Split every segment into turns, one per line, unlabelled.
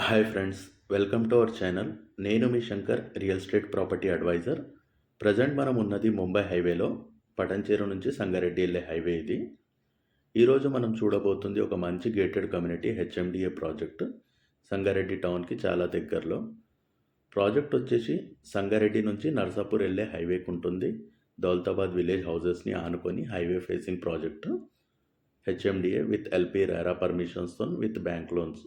Hi friends, welcome to our channel. నేను మీ Shankar, real estate property advisor. Present మనం ఉన్నది ముంబై హైవేలో, పటంచేరు నుంచి సంగారెడ్డి వెళ్ళే హైవే ఇది. ఈరోజు మనం చూడబోతుంది ఒక మంచి gated community HMDA project. Sangareddy టౌన్కి చాలా దగ్గరలో. ప్రాజెక్ట్ వచ్చేసి సంగారెడ్డి నుంచి నర్సాపూర్ వెళ్ళే హైవేకి ఉంటుంది. దౌలతాబాద్ విలేజ్ హౌసెస్ని ఆనుకొని highway facing project. HMDA with LP RERA పర్మిషన్స్తో విత్ బ్యాంక్ లోన్స్.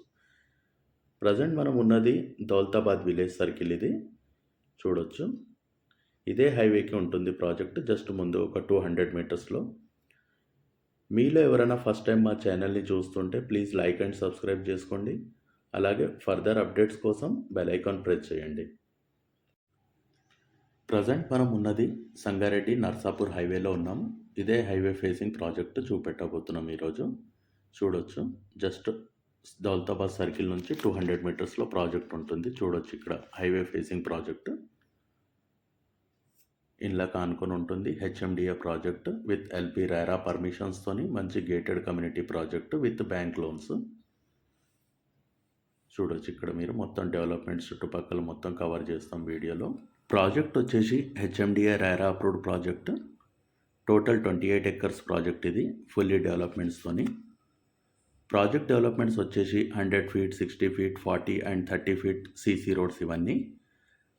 ప్రజెంట్ మనం ఉన్నది దౌలతాబాద్ విలేజ్ సర్కిల్ ఇది చూడొచ్చు. ఇదే హైవేకి ఉంటుంది ప్రాజెక్ట్, జస్ట్ ముందు ఒక 200 మీటర్స్లో. మీలో ఎవరైనా ఫస్ట్ టైం మా ఛానల్ని చూస్తుంటే ప్లీజ్ లైక్ అండ్ సబ్స్క్రైబ్ చేసుకోండి. అలాగే ఫర్దర్ అప్డేట్స్ కోసం బెల్ ఐకాన్ ప్రెస్ చేయండి. ప్రజెంట్ మనం ఉన్నది సంగారెడ్డి నర్సాపూర్ హైవేలో ఉన్నాము. ఇదే హైవే ఫేసింగ్ ప్రాజెక్ట్ చూపెట్టబోతున్నాం ఈరోజు. చూడొచ్చు, జస్ట్ దౌలతాబాద్ సర్కిల్ నుంచి 200 మీటర్స్లో ప్రాజెక్ట్ ఉంటుంది. చూడొచ్చు, ఇక్కడ హైవే ఫేసింగ్ ప్రాజెక్ట్. ఇండ్ల కానుకొని ఉంటుంది HMDA project with LP RERA పర్మిషన్స్తోని. మంచి gated community project with bank loans. చూడొచ్చు, ఇక్కడ మీరు మొత్తం డెవలప్మెంట్స్ చుట్టుపక్కల మొత్తం కవర్ చేస్తాం వీడియోలో. ప్రాజెక్ట్ వచ్చేసి HMDA RERA approved project. Total 28 acres project ఇది, ఫుల్లీ డెవలప్మెంట్స్తోని. ప్రాజెక్ట్ డెవలప్మెంట్స్ వచ్చేసి 100 feet, 60 feet, 40 and 30 feet CC roads ఇవన్నీ.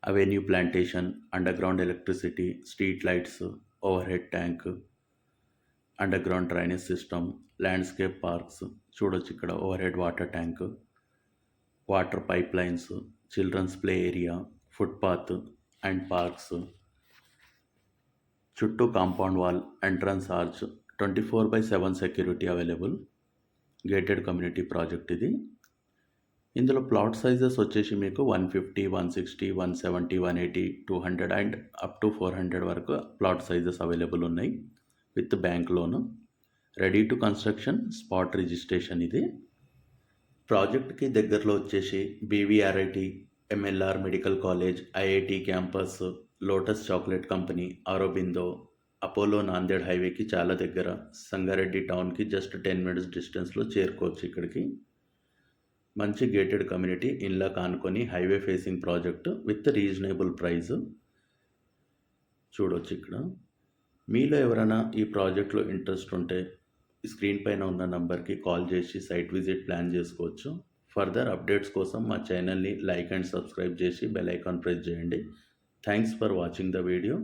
Avenue plantation, underground electricity, street lights, overhead tank, underground drainage system, landscape parks. చూడొచ్చు, ఇక్కడ overhead water tank, water pipe lines, children's play area, footpath and parks. చుట్టూ compound wall, entrance arch, 24/7 security available. Gated community project ఇది. ఇందులో plot sizes వచ్చేసి మీకు 150, 160, 170, 180, 200 and up to 400 వరకు plot sizes available ఉన్నాయి with bank loan. Ready to construction, spot registration ఇది. ప్రాజెక్ట్కి దగ్గరలో వచ్చేసి BVRIT, MLR medical college, IIT campus, lotus chocolate company, Aurobindo, Apollo Nanded హైవేకి చాలా దగ్గర. సంగారెడ్డి టౌన్కి జస్ట్ 10 మినిట్స్ డిస్టెన్స్లో చేరుకోవచ్చు ఇక్కడికి. మంచి గేటెడ్ కమ్యూనిటీ, ఇన్లా కానుకొని highway facing project with reasonable price. చూడవచ్చు, ఇక్కడ మీలో ఎవరైనా ఈ ప్రాజెక్ట్లో ఇంట్రెస్ట్ ఉంటే స్క్రీన్ పైన ఉన్న నంబర్కి కాల్ చేసి సైట్ విజిట్ ప్లాన్ చేసుకోవచ్చు. ఫర్దర్ అప్డేట్స్ కోసం మా ఛానల్ని లైక్ అండ్ సబ్స్క్రైబ్ చేసి బెల్ ఐకాన్ ప్రెస్ చేయండి. Thanks for watching the video.